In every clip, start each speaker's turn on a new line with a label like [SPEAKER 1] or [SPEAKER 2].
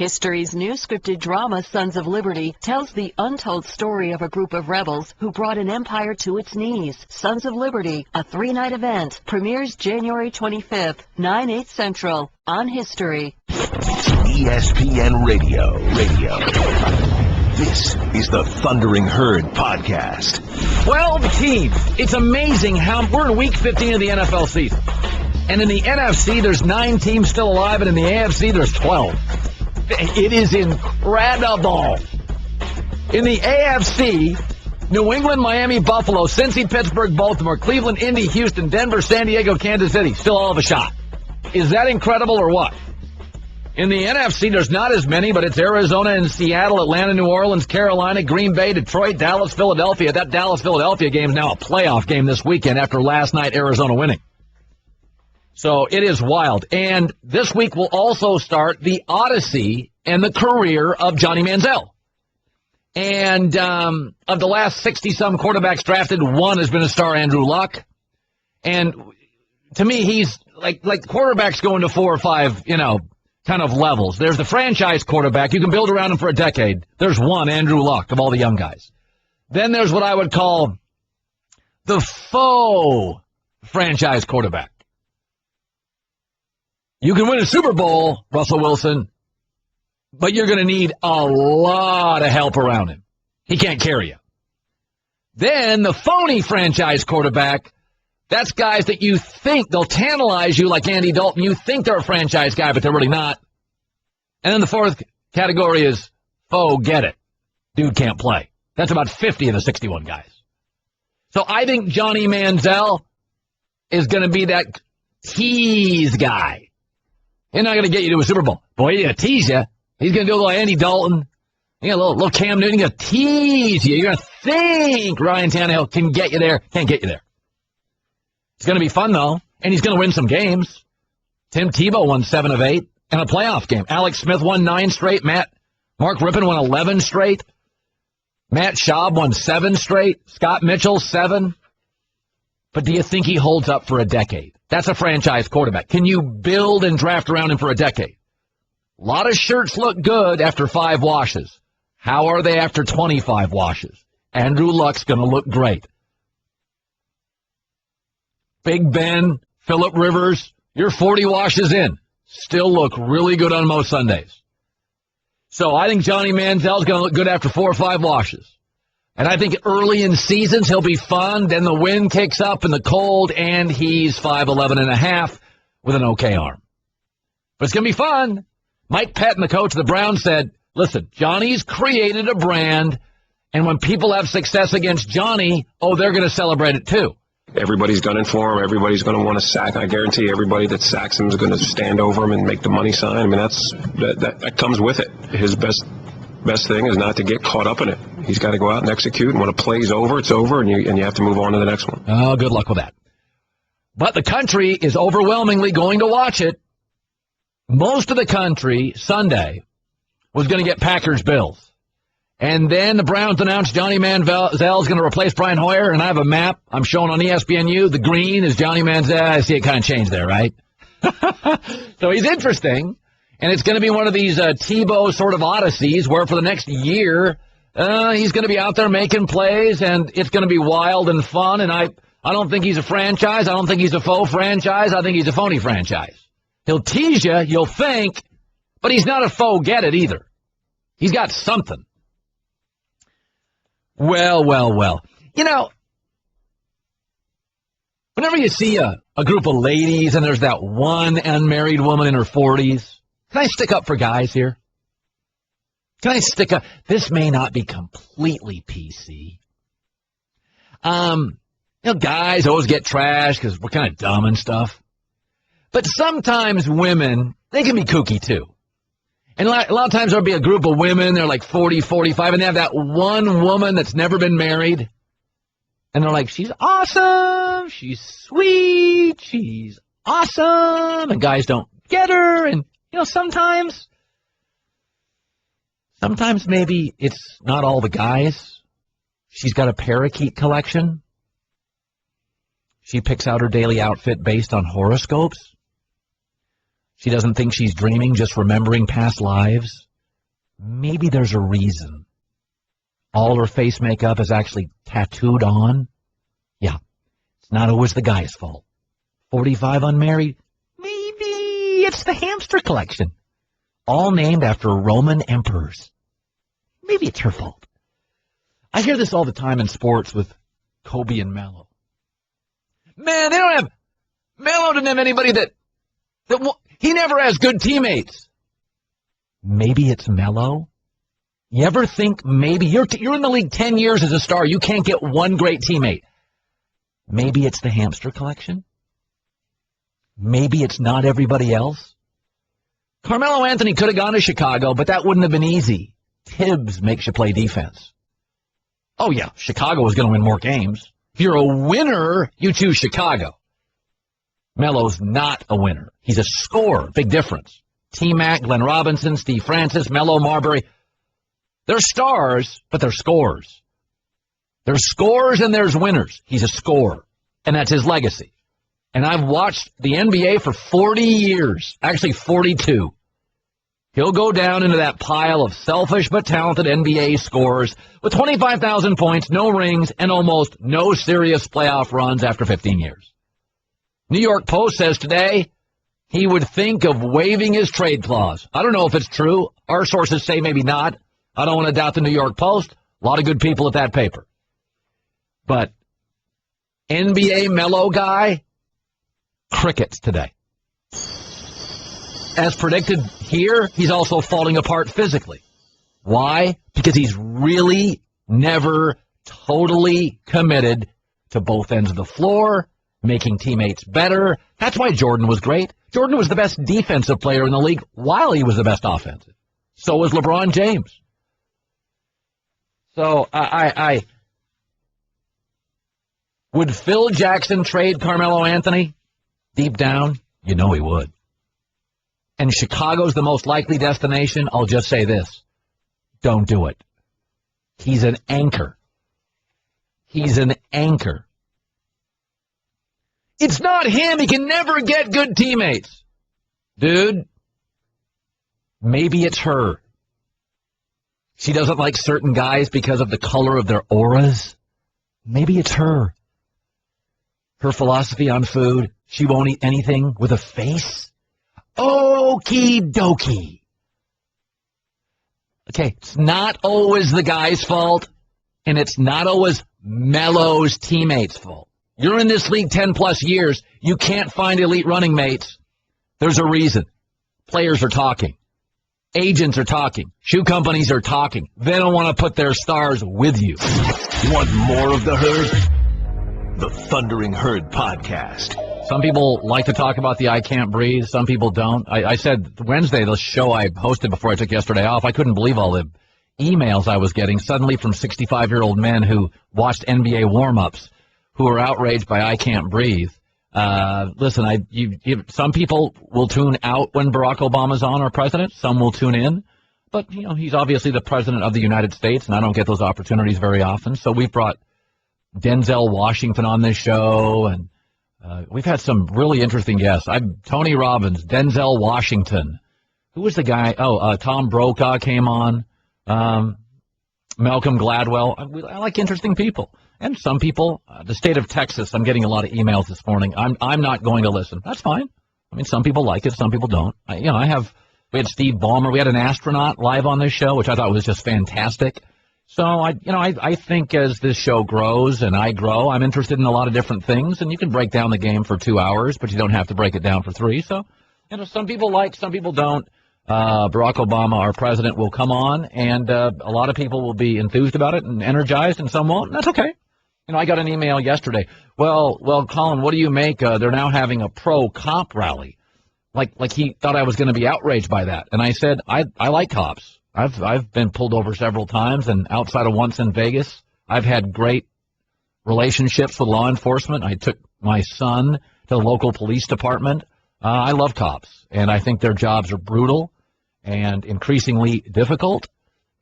[SPEAKER 1] History's new scripted drama, Sons of Liberty, tells the untold story of a group of rebels who brought an empire to its knees. Sons of Liberty, a 3-night event, premieres January 25th, 9/8 Central, on History.
[SPEAKER 2] ESPN Radio. This is the Thundering Herd Podcast.
[SPEAKER 3] 12 teams. It's amazing how we're in week 15 of the NFL season. And in the NFC, there's 9 teams still alive, and in the AFC, there's 12. It is incredible. In the AFC, New England, Miami, Buffalo, Cincy, Pittsburgh, Baltimore, Cleveland, Indy, Houston, Denver, San Diego, Kansas City, still all have a shot. Is that incredible or what? In the NFC, there's not as many, but it's Arizona and Seattle, Atlanta, New Orleans, Carolina, Green Bay, Detroit, Dallas, Philadelphia. That Dallas-Philadelphia game is now a playoff game this weekend after last night Arizona winning. So it is wild. And this week will also start the odyssey and the career of Johnny Manziel. And of the last 60-some quarterbacks drafted, one has been a star, Andrew Luck. And to me, he's like quarterbacks go into 4 or 5, kind of levels. There's the franchise quarterback. You can build around him for a decade. There's one, Andrew Luck, of all the young guys. Then there's what I would call the faux franchise quarterback. You can win a Super Bowl, Russell Wilson, but you're going to need a lot of help around him. He can't carry you. Then the phony franchise quarterback, that's guys that you think they'll tantalize you like Andy Dalton. You think they're a franchise guy, but they're really not. And then the fourth category is, get it. Dude can't play. That's about 50 of the 61 guys. So I think Johnny Manziel is going to be that tease guy. He's not going to get you to a Super Bowl. Boy, he's going to tease you. He's going to do a little Andy Dalton. A little Cam Newton. He's going to tease you. You're going to think Ryan Tannehill can get you there. Can't get you there. It's going to be fun, though, and he's going to win some games. Tim Tebow won 7 of 8 in a playoff game. Alex Smith won 9 straight. Mark Rippon won 11 straight. Matt Schaub won 7 straight. Scott Mitchell, 7. But do you think he holds up for a decade? That's a franchise quarterback. Can you build and draft around him for a decade? A lot of shirts look good after 5 washes. How are they after 25 washes? Andrew Luck's going to look great. Big Ben, Phillip Rivers, you're 40 washes in. Still look really good on most Sundays. So I think Johnny Manziel's going to look good after 4 or 5 washes. And I think early in seasons he'll be fun. Then the wind kicks up in the cold, and he's 5'11 and a half with an okay arm. But it's going to be fun. Mike Patton, the coach of the Browns, said, listen, Johnny's created a brand, and when people have success against Johnny, they're going to celebrate it too.
[SPEAKER 4] Everybody's gunning for him. Everybody's going to want to sack. I guarantee everybody that sacks him is going to stand over him and make the money sign. I mean, that comes with it. His best thing is not to get caught up in it. He's got to go out and execute. And when a play's over, it's over, and you have to move on to the next one.
[SPEAKER 3] Oh, good luck with that. But the country is overwhelmingly going to watch it. Most of the country Sunday was going to get Packers-Bills. And then the Browns announced Johnny Manziel is going to replace Brian Hoyer, and I have a map I'm showing on ESPNU. The green is Johnny Manziel. I see it kind of changed there, right? So he's interesting, and it's going to be one of these Tebow sort of odysseys where for the next year he's going to be out there making plays, and it's going to be wild and fun. And I don't think he's a franchise. I don't think he's a faux franchise. I think he's a phony franchise. He'll tease you, you'll think, but he's not a faux get-it either. He's got something. Well. Whenever you see a group of ladies and there's that one unmarried woman in her 40s, can I stick up for guys here? Can I stick up? This may not be completely PC. Guys always get trashed because we're kind of dumb and stuff. But sometimes women, they can be kooky too. And a lot of times there'll be a group of women, they're like 40, 45, and they have that one woman that's never been married. And they're like, she's awesome, she's sweet, she's awesome, and guys don't get her. And, sometimes maybe it's not all the guys. She's got a parakeet collection. She picks out her daily outfit based on horoscopes. She doesn't think she's dreaming, just remembering past lives. maybe there's a reason. All her face makeup is actually tattooed on. Yeah, it's not always the guy's fault. 45 unmarried, maybe it's the hamster collection. All named after Roman emperors. Maybe it's her fault. I hear this all the time in sports with Kobe and Melo. Man, Melo didn't have anybody he never has good teammates. Maybe it's Melo. You ever think maybe you're in the league 10 years as a star, you can't get one great teammate. Maybe it's the hamster collection. Maybe it's not everybody else. Carmelo Anthony could have gone to Chicago, but that wouldn't have been easy. Tibbs makes you play defense. Oh, yeah, Chicago is going to win more games. If you're a winner, you choose Chicago. Melo's not a winner. He's a scorer. Big difference. T-Mac, Glenn Robinson, Steve Francis, Melo, Marbury. They're stars, but they're scorers. There's scorers and there's winners. He's a scorer, and that's his legacy. And I've watched the NBA for 40 years, actually 42. He'll go down into that pile of selfish but talented NBA scorers with 25,000 points, no rings, and almost no serious playoff runs after 15 years. New York Post says today he would think of waiving his trade clause. I don't know if it's true. Our sources say maybe not. I don't want to doubt the New York Post. A lot of good people at that paper. But NBA Melo guy, crickets today. As predicted here, he's also falling apart physically. Why? Because he's really never totally committed to both ends of the floor, making teammates better. That's why Jordan was great. Jordan was the best defensive player in the league while he was the best offensive. So was LeBron James. So I would Phil Jackson trade Carmelo Anthony? Deep down, you know he would. And Chicago's the most likely destination. I'll just say this. Don't do it. He's an anchor. He's an anchor. It's not him. He can never get good teammates. Dude, maybe it's her. She doesn't like certain guys because of the color of their auras. Maybe it's her. Her philosophy on food, she won't eat anything with a face. Okie dokie. Okay, it's not always the guy's fault, and it's not always Melo's teammates' fault. You're in this league 10-plus years. You can't find elite running mates. There's a reason. Players are talking. Agents are talking. Shoe companies are talking. They don't want to put their stars with you.
[SPEAKER 2] Want more of the herd? The Thundering Herd Podcast.
[SPEAKER 3] Some people like to talk about the I Can't Breathe. Some people don't. I said Wednesday, the show I hosted before I took yesterday off, I couldn't believe all the emails I was getting suddenly from 65-year-old men who watched NBA warm-ups who are outraged by I Can't Breathe. Listen, some people will tune out when Barack Obama's on or president. Some will tune in. But, you know, he's obviously the president of the United States, and I don't get those opportunities very often. So we've brought Denzel Washington on this show, and we've had some really interesting guests. Tony Robbins, Denzel Washington. Who was the guy? Tom Brokaw came on. Malcolm Gladwell. I like interesting people. And some people, the state of Texas, I'm getting a lot of emails this morning. I'm not going to listen. That's fine. I mean, some people like it, some people don't. We had Steve Ballmer. We had an astronaut live on this show, which I thought was just fantastic. So I think as this show grows and I grow, I'm interested in a lot of different things. And you can break down the game for 2 hours, but you don't have to break it down for 3. So, some people like, some people don't. Barack Obama, our president, will come on, and a lot of people will be enthused about it and energized, and some won't. And that's okay. I got an email yesterday. Well, Colin, what do you make? They're now having a pro-cop rally. Like he thought I was going to be outraged by that. And I said, I like cops. I've been pulled over several times, and outside of once in Vegas, I've had great relationships with law enforcement. I took my son to the local police department. I love cops, and I think their jobs are brutal and increasingly difficult.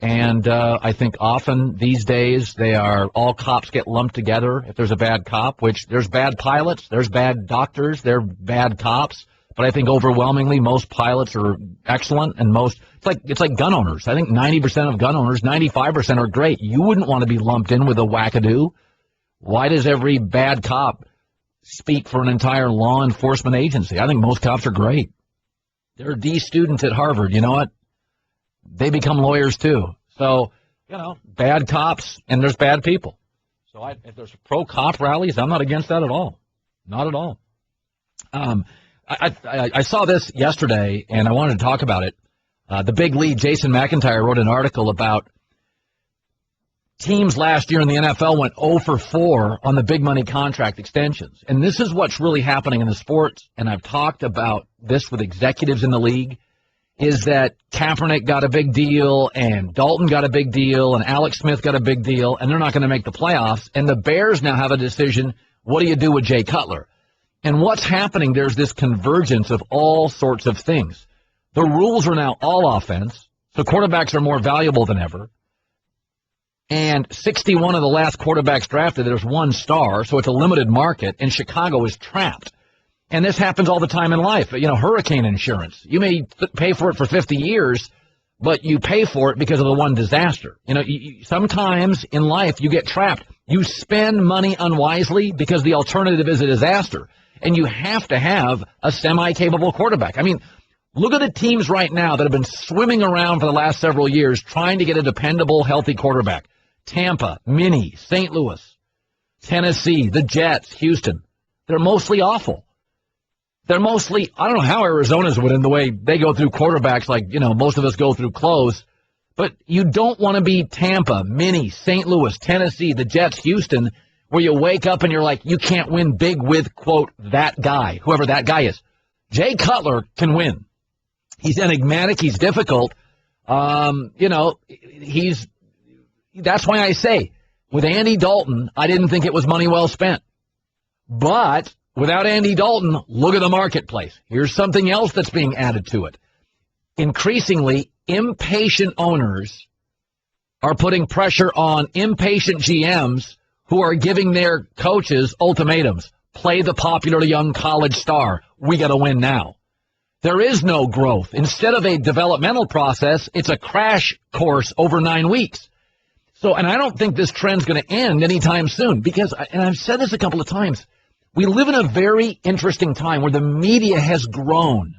[SPEAKER 3] And I think often these days all cops get lumped together if there's a bad cop, which there's bad pilots, there's bad doctors, there's bad cops. but I think overwhelmingly most pilots are excellent, and it's like gun owners. I think 90% of gun owners, 95% are great. You wouldn't want to be lumped in with a wackadoo. Why does every bad cop speak for an entire law enforcement agency? I think most cops are great. There are D students at Harvard. You know what? They become lawyers too. So, bad cops, and there's bad people. So if there's pro-cop rallies, I'm not against that at all. Not at all. I saw this yesterday, and I wanted to talk about it. The big lead, Jason McIntyre, wrote an article about teams last year in the NFL went 0 for 4 on the big money contract extensions. And this is what's really happening in the sports, and I've talked about this with executives in the league, is that Kaepernick got a big deal, and Dalton got a big deal, and Alex Smith got a big deal, and they're not going to make the playoffs. And the Bears now have a decision, what do you do with Jay Cutler? And what's happening, there's this convergence of all sorts of things. The rules are now all offense, so quarterbacks are more valuable than ever. And 61 of the last quarterbacks drafted, there's one star, so it's a limited market, and Chicago is trapped. And this happens all the time in life. Hurricane insurance. You may pay for it for 50 years, but you pay for it because of the one disaster. Sometimes in life you get trapped. You spend money unwisely because the alternative is a disaster. And you have to have a semi-capable quarterback. I mean, look at the teams right now that have been swimming around for the last several years trying to get a dependable, healthy quarterback. Tampa, Minnie, St. Louis, Tennessee, the Jets, Houston. They're mostly awful. They're mostly, I don't know how Arizona's would in the way they go through quarterbacks like, most of us go through clothes. But you don't want to be Tampa, Minnie, St. Louis, Tennessee, the Jets, Houston, where you wake up and you're like, you can't win big with, quote, that guy, whoever that guy is. Jay Cutler can win. He's enigmatic. He's difficult. That's why I say, with Andy Dalton, I didn't think it was money well spent. But without Andy Dalton, look at the marketplace. Here's something else that's being added to it. Increasingly, impatient owners are putting pressure on impatient GMs who are giving their coaches ultimatums. Play the popular young college star. We got to win now. There is no growth. Instead of a developmental process, it's a crash course over 9 weeks. So, and I don't think this trend's going to end anytime soon because, and I've said this a couple of times, we live in a very interesting time where the media has grown.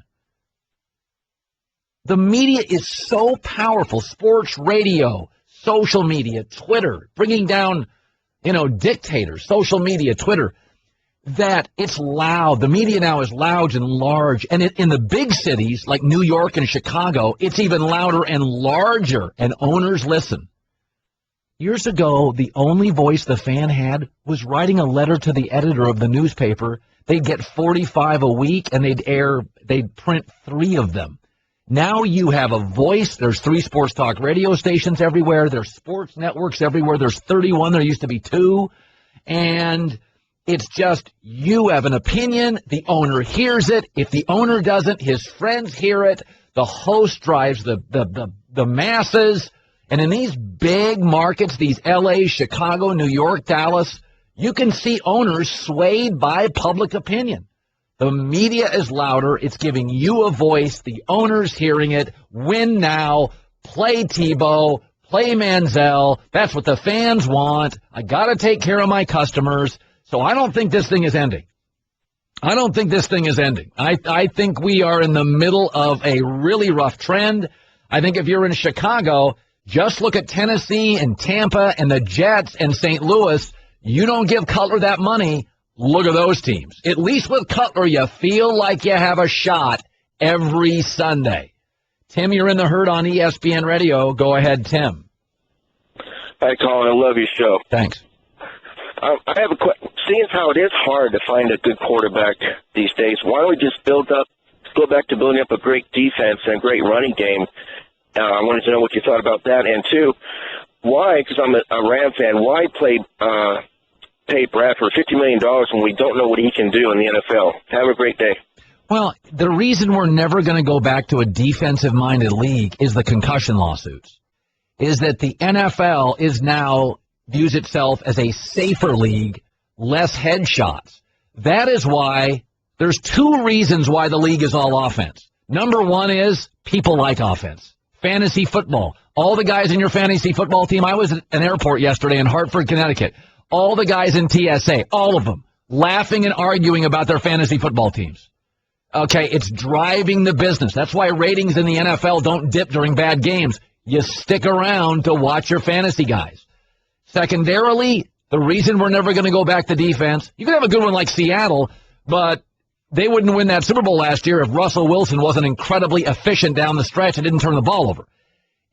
[SPEAKER 3] The media is so powerful. Sports, radio, social media, Twitter, bringing down, dictators, social media, Twitter, that it's loud. The media now is loud and large. And in the big cities like New York and Chicago, it's even louder and larger, and owners listen. Years ago, the only voice the fan had was writing a letter to the editor of the newspaper. They'd get 45 a week, and they'd print 3 of them. Now you have a voice. There's 3 sports talk radio stations everywhere. There's sports networks everywhere. There's 31. There used to be 2. And it's just you have an opinion. The owner hears it. If the owner doesn't, his friends hear it. The host drives the masses. And in these big markets, these L.A., Chicago, New York, Dallas, you can see owners swayed by public opinion. The media is louder. It's giving you a voice. The owner's hearing it. Win now. Play Tebow. Play Manziel. That's what the fans want. I got to take care of my customers. So I don't think this thing is ending. I think we are in the middle of a really rough trend. I think if you're in Chicago, just look at Tennessee and Tampa and the Jets and St. Louis. You don't give Cutler that money. Look at those teams. At least with Cutler, you feel like you have a shot every Sunday. Tim, you're in the herd on ESPN Radio. Go ahead, Tim.
[SPEAKER 5] Hi, Colin. I love your show.
[SPEAKER 3] Thanks.
[SPEAKER 5] I have a question. Seeing how it is hard to find a good quarterback these days, why don't we just go back to building up a great defense and a great running game? I wanted to know what you thought about that. And 2, why, because I'm a Ram fan, why pay Bradford $50 million when we don't know what he can do in the NFL? Have a great day.
[SPEAKER 3] Well, the reason we're never going to go back to a defensive-minded league is the concussion lawsuits, is that the NFL is now views itself as a safer league, less headshots. That is why There's two reasons why the league is all offense. Number one is people like offense. Fantasy football. All the guys in your fantasy football team, I was at an airport yesterday in Hartford, Connecticut. All the guys in TSA, all of them, laughing and arguing about their fantasy football teams. Okay, it's driving the business. That's why ratings in the NFL don't dip during bad games. You stick around to watch your fantasy guys. Secondarily, the reason we're never going to go back to defense, you can have a good one like Seattle, but they wouldn't win that Super Bowl last year if Russell Wilson wasn't incredibly efficient down the stretch and didn't turn the ball over.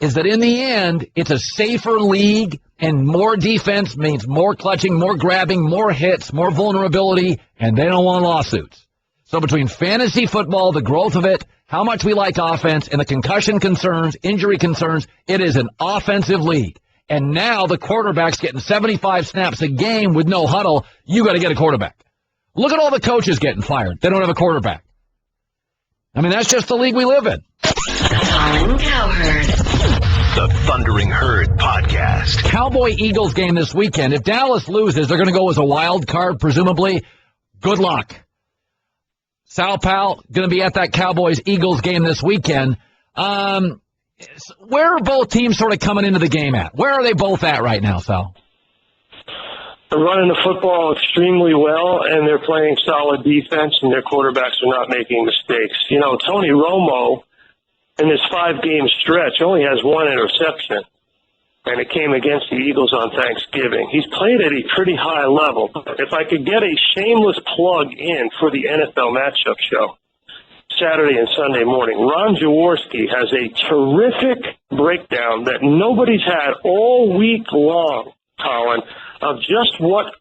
[SPEAKER 3] Is that in the end, it's a safer league, and more defense means more clutching, more grabbing, more hits, more vulnerability, and they don't want lawsuits. So between fantasy football, the growth of it, how much we like offense, and the concussion concerns, injury concerns, it is an offensive league. And now the quarterback's getting 75 snaps a game with no huddle. You got to get a quarterback. Look at all the coaches getting fired. They don't have a quarterback. I mean, that's just the league we live in.
[SPEAKER 1] Colin Cowherd.
[SPEAKER 2] The Thundering Herd Podcast.
[SPEAKER 3] Cowboy-Eagles game this weekend. If Dallas loses, they're going to go as a wild card, presumably. Good luck. Sal Pal going to be at that Cowboys-Eagles game this weekend. Where are both teams sort of coming into the game at? Where are they both at right now, Sal?
[SPEAKER 6] They're running the football extremely well, and they're playing solid defense, and their quarterbacks are not making mistakes. You know, Tony Romo, in this 5-game stretch, only has one interception, and it came against the Eagles on Thanksgiving. He's played at a pretty high level. If I could get a shameless plug in for the NFL matchup show, Saturday and Sunday morning, Ron Jaworski has a terrific breakdown that nobody's had all week long, Colin, of just what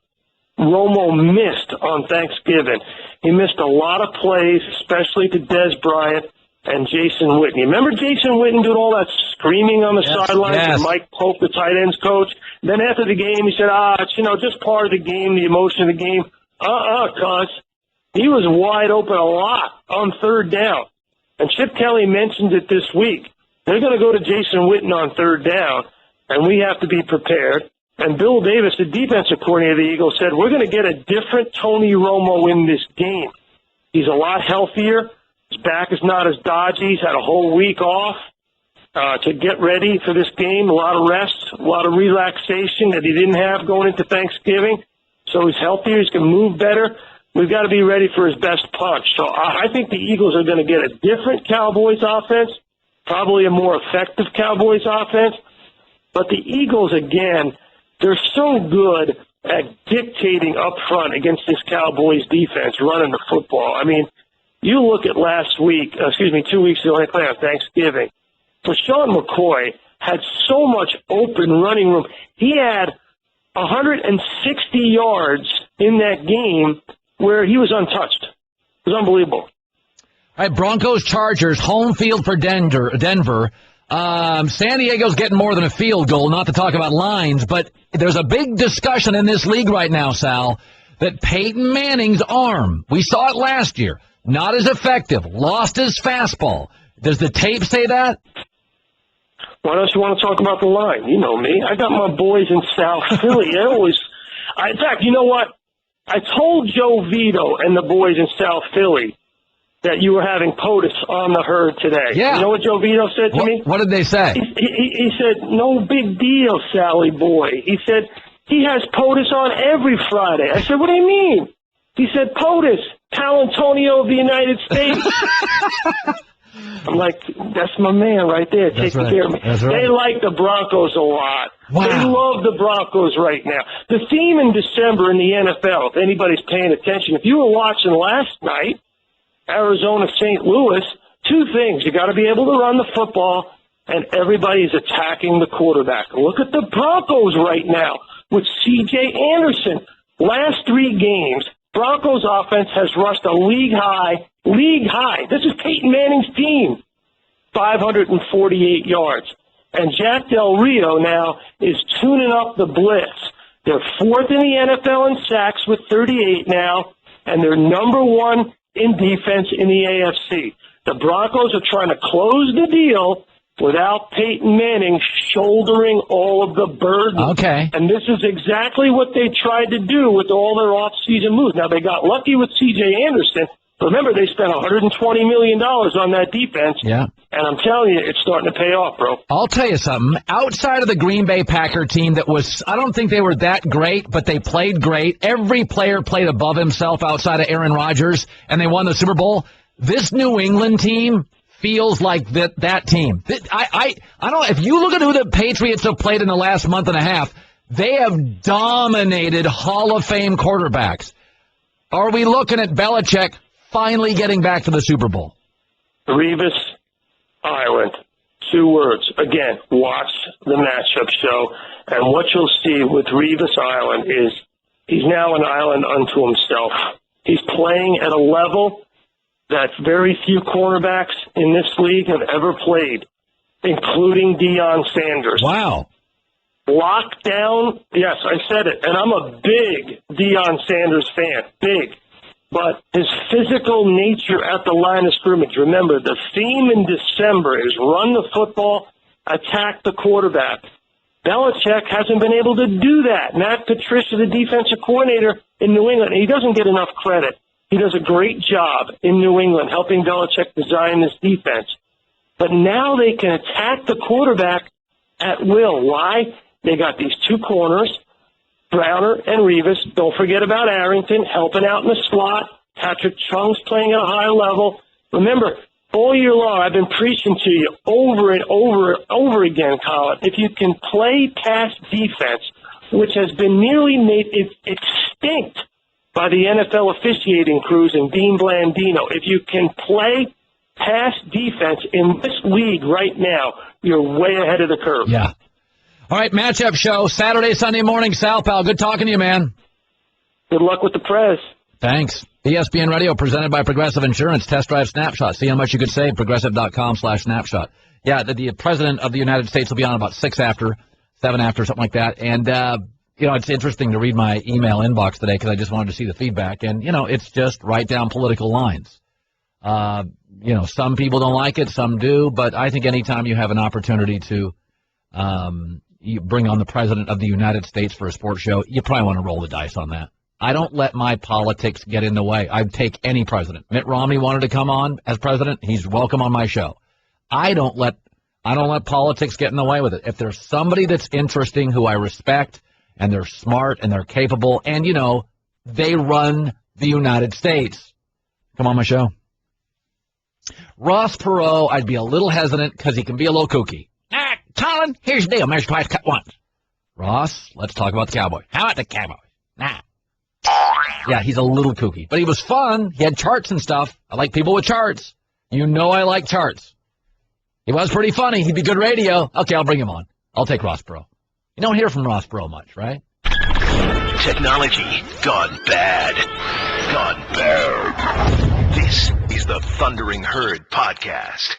[SPEAKER 6] Romo missed on Thanksgiving. He missed a lot of plays, especially to Dez Bryant and Jason Witten. Remember Jason Witten doing all that screaming on the sidelines and Mike Pope, the tight ends coach? Then after the game, he said, it's, just part of the game, the emotion of the game. Cuz. He was wide open a lot on third down. And Chip Kelly mentioned it this week. They're going to go to Jason Witten on third down, and we have to be prepared. And Bill Davis, the defensive coordinator of the Eagles, said, we're going to get a different Tony Romo in this game. He's a lot healthier. His back is not as dodgy. He's had a whole week off to get ready for this game. A lot of rest, a lot of relaxation that he didn't have going into Thanksgiving. So he's healthier. He's going to move better. We've got to be ready for his best punch. So I think the Eagles are going to get a different Cowboys offense, probably a more effective Cowboys offense. But the Eagles, again, they're so good at dictating up front against this Cowboys defense, running the football. I mean, you look at 2 weeks ago, they played on Thanksgiving. LaShawn McCoy had so much open running room. He had 160 yards in that game where he was untouched. It was unbelievable.
[SPEAKER 3] All right, Broncos-Chargers, home field for Denver. San Diego's getting more than a field goal, not to talk about lines, but there's a big discussion in this league right now, Sal, that Peyton Manning's arm, we saw it last year, not as effective, lost his fastball. Does the tape say that?
[SPEAKER 6] Why don't you want to talk about the line? You know me. I got my boys in South Philly. In fact, you know what? I told Joe Vito and the boys in South Philly that you were having POTUS on the herd today.
[SPEAKER 3] Yeah.
[SPEAKER 6] You know what Joe Vito said to me?
[SPEAKER 3] What did they say?
[SPEAKER 6] He said, no big deal, Sally boy. He said, he has POTUS on every Friday. I said, what do you mean? He said, POTUS, Paolantonio of the United States. I'm like, that's my man right there, taking care of me.
[SPEAKER 3] That's right.
[SPEAKER 6] They like the Broncos a lot.
[SPEAKER 3] Wow.
[SPEAKER 6] They love the Broncos right now. The theme in December in the NFL, if anybody's paying attention, if you were watching last night, Arizona, St. Louis, two things. You got to be able to run the football, and everybody's attacking the quarterback. Look at the Broncos right now with C.J. Anderson. Last 3 games, Broncos offense has rushed a league high. This is Peyton Manning's team. 548 yards. And Jack Del Rio now is tuning up the blitz. They're 4th in the NFL in sacks with 38 now, and they're number 1 in defense in the AFC. The Broncos are trying to close the deal without Peyton Manning shouldering all of the burden.
[SPEAKER 3] Okay.
[SPEAKER 6] And this is exactly what they tried to do with all their off-season moves. Now, they got lucky with C.J. Anderson. Remember, they spent $120 million on that defense.
[SPEAKER 3] Yeah.
[SPEAKER 6] And I'm telling you, it's starting to pay off, bro.
[SPEAKER 3] I'll tell you something. Outside of the Green Bay Packer team that was, I don't think they were that great, but they played great. Every player played above himself outside of Aaron Rodgers, and they won the Super Bowl. This New England team feels like that team. I don't know. If you look at who the Patriots have played in the last month and a half, they have dominated Hall of Fame quarterbacks. Are we looking at Belichick finally getting back to the Super Bowl?
[SPEAKER 6] Revis Island. 2 words. Again, watch the matchup show. And what you'll see with Revis Island is he's now an island unto himself. He's playing at a level that very few quarterbacks in this league have ever played, including Deion Sanders.
[SPEAKER 3] Wow.
[SPEAKER 6] Lockdown, yes, I said it. And I'm a big Deion Sanders fan. Big. But his physical nature at the line of scrimmage, remember, the theme in December is run the football, attack the quarterback. Belichick hasn't been able to do that. Matt Patricia, the defensive coordinator in New England, he doesn't get enough credit. He does a great job in New England helping Belichick design this defense. But now they can attack the quarterback at will. Why? They got these 2 corners, Browner and Revis. Don't forget about Arrington helping out in the slot. Patrick Chung's playing at a high level. Remember, all year long, I've been preaching to you over and over again, Colin. If you can play pass defense, which has been nearly made extinct by the NFL officiating crews and Dean Blandino, if you can play pass defense in this league right now, you're way ahead of the curve.
[SPEAKER 3] Yeah. All right, matchup show, Saturday, Sunday morning, Sal, pal. Good talking to you, man.
[SPEAKER 6] Good luck with the Prez.
[SPEAKER 3] Thanks. ESPN Radio presented by Progressive Insurance. Test drive snapshot. See how much you could save. Progressive.com/snapshot. Yeah, the President of the United States will be on about 6 after, 7 after, something like that. And, it's interesting to read my email inbox today because I just wanted to see the feedback. And, it's just right down political lines. Some people don't like it, some do. But I think anytime you have an opportunity to you bring on the President of the United States for a sports show, you probably want to roll the dice on that. I don't let my politics get in the way. I'd take any president. Mitt Romney wanted to come on as president. He's welcome on my show. I don't let politics get in the way with it. If there's somebody that's interesting who I respect and they're smart and they're capable and, they run the United States, come on my show. Ross Perot, I'd be a little hesitant because he can be a little kooky. Colin, here's the deal. Measure twice, cut once. Ross, let's talk about the Cowboys. How about the Cowboys? Nah. Yeah, he's a little kooky. But he was fun. He had charts and stuff. I like people with charts. I like charts. He was pretty funny. He'd be good radio. Okay, I'll bring him on. I'll take Ross Perot. You don't hear from Ross Perot much, right?
[SPEAKER 2] Technology gone bad. Gone bad. This is the Thundering Herd Podcast.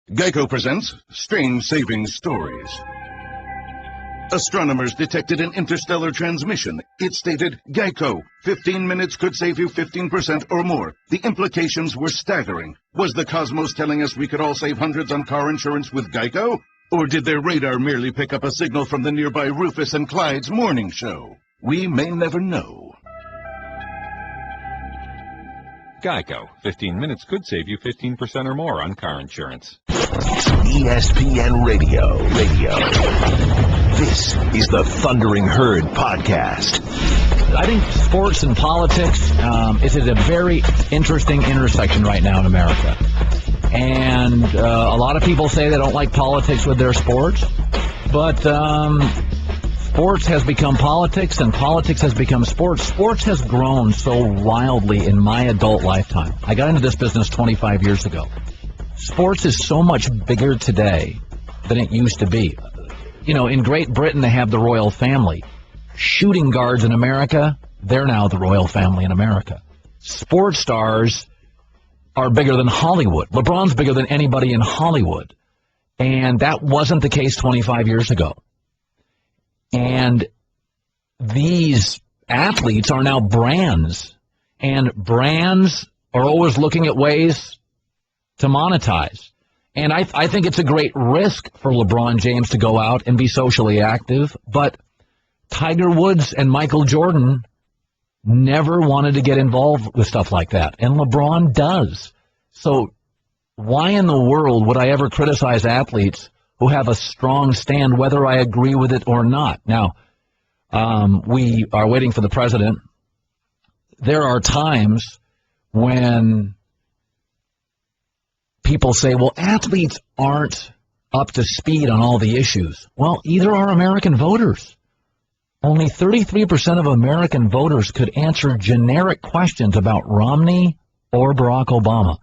[SPEAKER 7] Geico presents Strange Saving Stories. Astronomers detected an interstellar transmission. It stated, Geico, 15 minutes could save you 15% or more. The implications were staggering. Was the cosmos telling us we could all save hundreds on car insurance with Geico? Or did their radar merely pick up a signal from the nearby Rufus and Clyde's morning show? We may never know.
[SPEAKER 8] Geico. 15 minutes could save you 15% or more on car insurance.
[SPEAKER 2] ESPN Radio. This is the Thundering Herd Podcast.
[SPEAKER 3] I think sports and politics is at a very interesting intersection right now in America. And a lot of people say they don't like politics with their sports. But sports has become politics, and politics has become sports. Sports has grown so wildly in my adult lifetime. I got into this business 25 years ago. Sports is so much bigger today than it used to be. In Great Britain, they have the royal family. Shooting guards in America, they're now the royal family in America. Sports stars are bigger than Hollywood. LeBron's bigger than anybody in Hollywood. And that wasn't the case 25 years ago. And these athletes are now brands. And brands are always looking at ways to monetize. And I think it's a great risk for LeBron James to go out and be socially active. But Tiger Woods and Michael Jordan never wanted to get involved with stuff like that, and LeBron does. So why in the world would I ever criticize athletes who have a strong stand, whether I agree with it or not? Now, we are waiting for the president. There are times when people say, well, athletes aren't up to speed on all the issues. Well, either are American voters. Only 33% of American voters could answer generic questions about Romney or Barack Obama.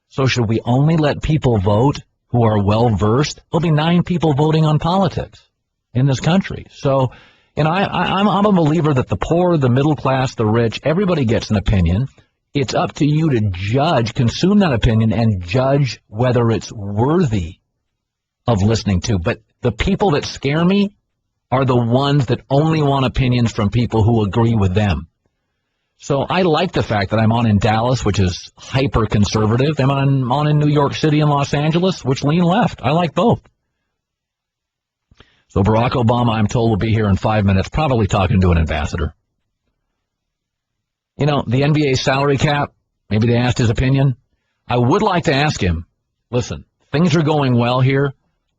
[SPEAKER 3] So should we only let people vote who are well-versed? There'll be 9 people voting on politics in this country. So, I'm a believer that the poor, the middle class, the rich, everybody gets an opinion. It's up to you to judge, consume that opinion, and judge whether it's worthy of listening to. But the people that scare me are the ones that only want opinions from people who agree with them. So I like the fact that I'm on in Dallas, which is hyper-conservative, and I'm on in New York City and Los Angeles, which lean left. I like both. So Barack Obama, I'm told, will be here in 5 minutes, probably talking to an ambassador. The NBA salary cap, maybe they asked his opinion. I would like to ask him, listen, things are going well here,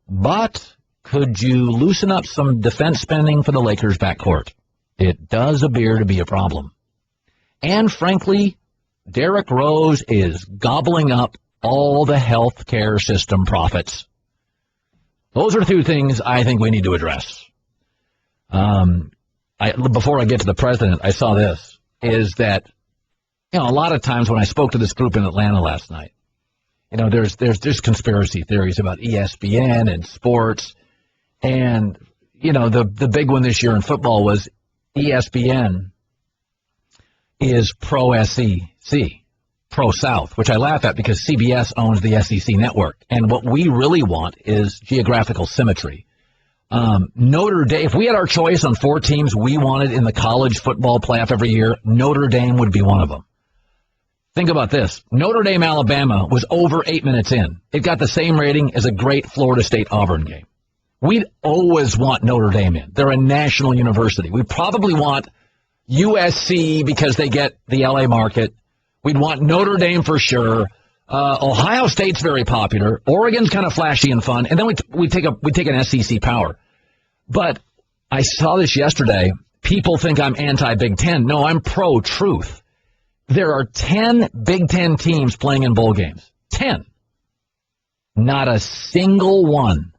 [SPEAKER 3] but could you loosen up some defense spending for the Lakers backcourt? It does appear to be a problem. And frankly, Derrick Rose is gobbling up all the health care system profits. Those are 2 things I think we need to address. Before I get to the president, I saw this, is that, a lot of times when I spoke to this group in Atlanta last night, there's just conspiracy theories about ESPN and sports. And, the big one this year in football was ESPN is pro-SEC, pro-South, which I laugh at because CBS owns the SEC network. And what we really want is geographical symmetry. Notre Dame, if we had our choice on 4 teams we wanted in the college football playoff every year, Notre Dame would be one of them. Think about this. Notre Dame, Alabama was over 8 minutes in. It got the same rating as a great Florida State-Auburn game. We'd always want Notre Dame in. They're a national university. We probably want USC because they get the LA market. We'd want Notre Dame for sure. Ohio State's very popular. Oregon's kind of flashy and fun. And then we take an SEC power. But I saw this yesterday. People think I'm anti-Big Ten. No, I'm pro-truth. There are 10 Big Ten teams playing in bowl games. 10. Not a single one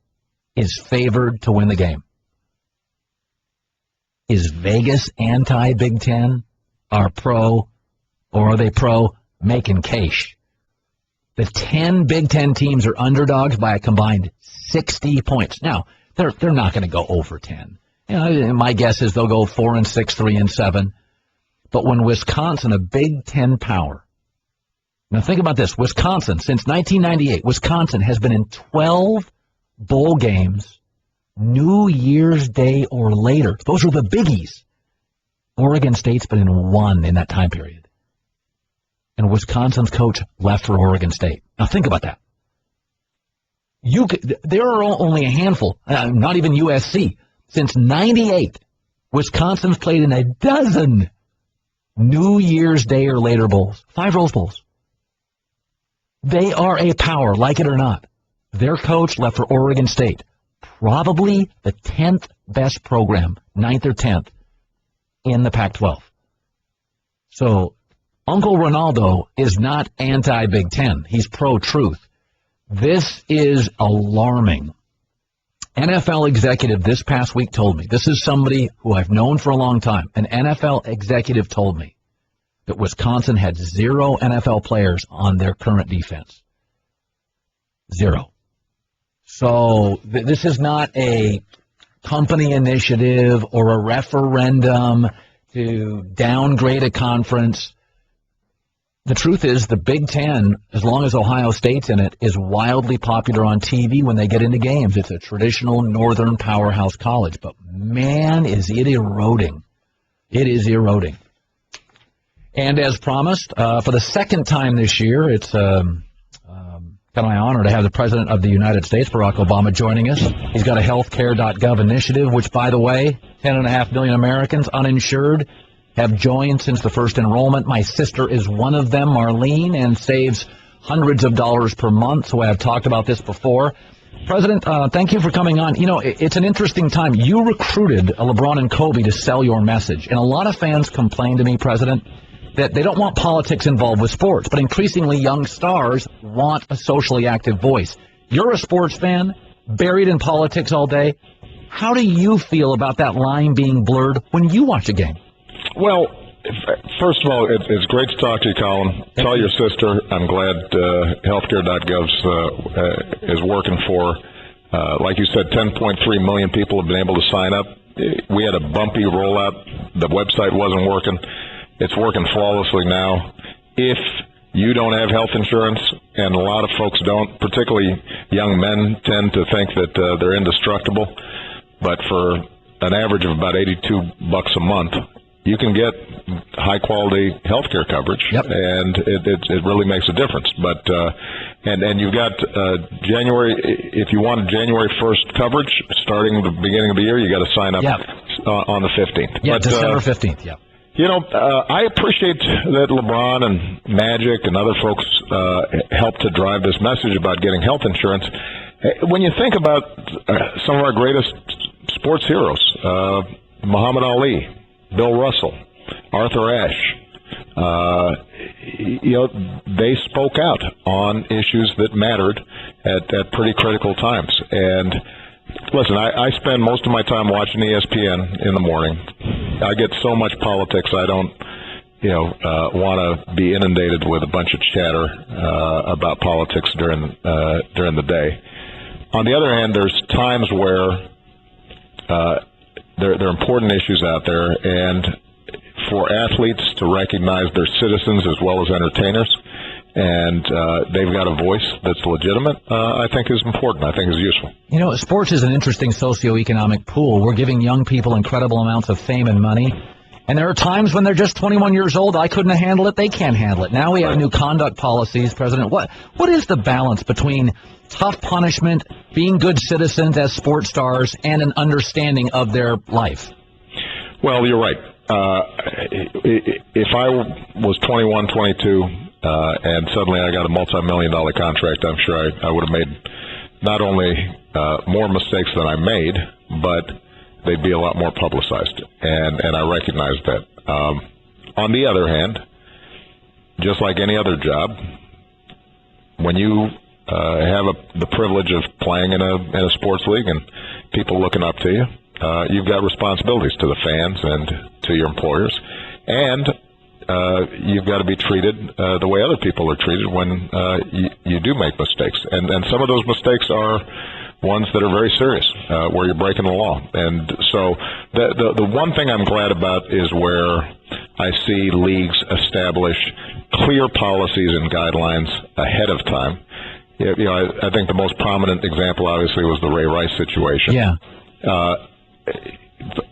[SPEAKER 3] is favored to win the game. Is Vegas anti-Big Ten? Or are they pro making cash? The 10 Big Ten teams are underdogs by a combined 60 points. Now, they're not going to go over 10. My guess is they'll go 4-6, 3-7. But when Wisconsin, a Big Ten power, now think about this, Wisconsin, since 1998, Wisconsin has been in 12 bowl games, New Year's Day or later. Those are the biggies. Oregon State's been in 1 in that time period. And Wisconsin's coach left for Oregon State. Now think about that. There are only a handful, not even USC. Since 98, Wisconsin's played in a dozen New Year's Day or later bowls. 5 Rose Bowls. They are a power, like it or not. Their coach left for Oregon State. Probably the 10th best program, 9th or 10th, in the Pac-12. So Uncle Ronaldo is not anti-Big Ten. He's pro-truth. This is alarming. NFL executive this past week told me, this is somebody who I've known for a long time, an NFL executive told me that Wisconsin had 0 NFL players on their current defense. 0. So this is not a company initiative or a referendum to downgrade a conference. The truth is the Big Ten, as long as Ohio State's in it, is wildly popular on TV when they get into games. It's a traditional northern powerhouse college. But, man, is it eroding. It is eroding. And as promised, for the second time this year, it's kind of my honor to have the President of the United States, Barack Obama, joining us. He's got a healthcare.gov initiative, which, by the way, 10.5 million Americans uninsured. have joined since the first enrollment. My sister is one of them, Marlene, and saves hundreds of dollars per month. So I've talked about this before. President, thank you for coming on. You know, it's an interesting time. You recruited LeBron and Kobe to sell your message. And a lot of fans complain to me, President, that they don't want politics involved with sports, but increasingly young stars want a socially active voice. You're a sports fan, buried in politics all day. How do you feel about that line being blurred when you watch a game?
[SPEAKER 9] Well, first of all, it's great to talk to you, Colin. Tell your sister I'm glad healthcare.gov is working for, like you said, 10.3 million people have been able to sign up. We had a bumpy rollout. The website wasn't working. It's working flawlessly now. If you don't have health insurance, and a lot of folks don't, particularly young men tend to think that they're indestructible, but for an average of about $82 a month, you can get high-quality health care coverage, and it really makes a difference. But and you've got January, if you want January 1st coverage, starting the beginning of the year, you got to sign up on the 15th.
[SPEAKER 3] Yeah,
[SPEAKER 9] but,
[SPEAKER 3] December 15th, yeah.
[SPEAKER 9] You know, I appreciate that LeBron and Magic and other folks help to drive this message about getting health insurance. When you think about some of our greatest sports heroes, Muhammad Ali, Bill Russell, Arthur Ashe, you know, they spoke out on issues that mattered at pretty critical times. And listen, I spend most of my time watching ESPN in the morning. I get so much politics, I don't, want to be inundated with a bunch of chatter about politics during the day. On the other hand, there's times where there are important issues out there, and for athletes to recognize their citizens as well as entertainers, and they've got a voice that's legitimate, I think is important. I think is useful.
[SPEAKER 3] You know, sports is an interesting socioeconomic pool. We're giving young people incredible amounts of fame and money, and there are times when they're just 21 years old. I couldn't handle it. They can't handle it. Now we have new conduct policies, President. What is the balance between tough punishment, being good citizens as sports stars, and an understanding of their life?
[SPEAKER 9] Well, you're right. If I was 21, 22, and suddenly I got a multi-million-dollar contract, I'm sure I would have made not only more mistakes than I made, but they'd be a lot more publicized, and I recognize that. On the other hand, just like any other job, when you have the privilege of playing in a sports league and people looking up to you, you've got responsibilities to the fans and to your employers, and you've got to be treated the way other people are treated when you do make mistakes. And some of those mistakes are ones that are very serious, where you're breaking the law. And so the one thing I'm glad about is where I see leagues establish clear policies and guidelines ahead of time. I think the most prominent example, obviously, was the Ray Rice situation.
[SPEAKER 3] Yeah.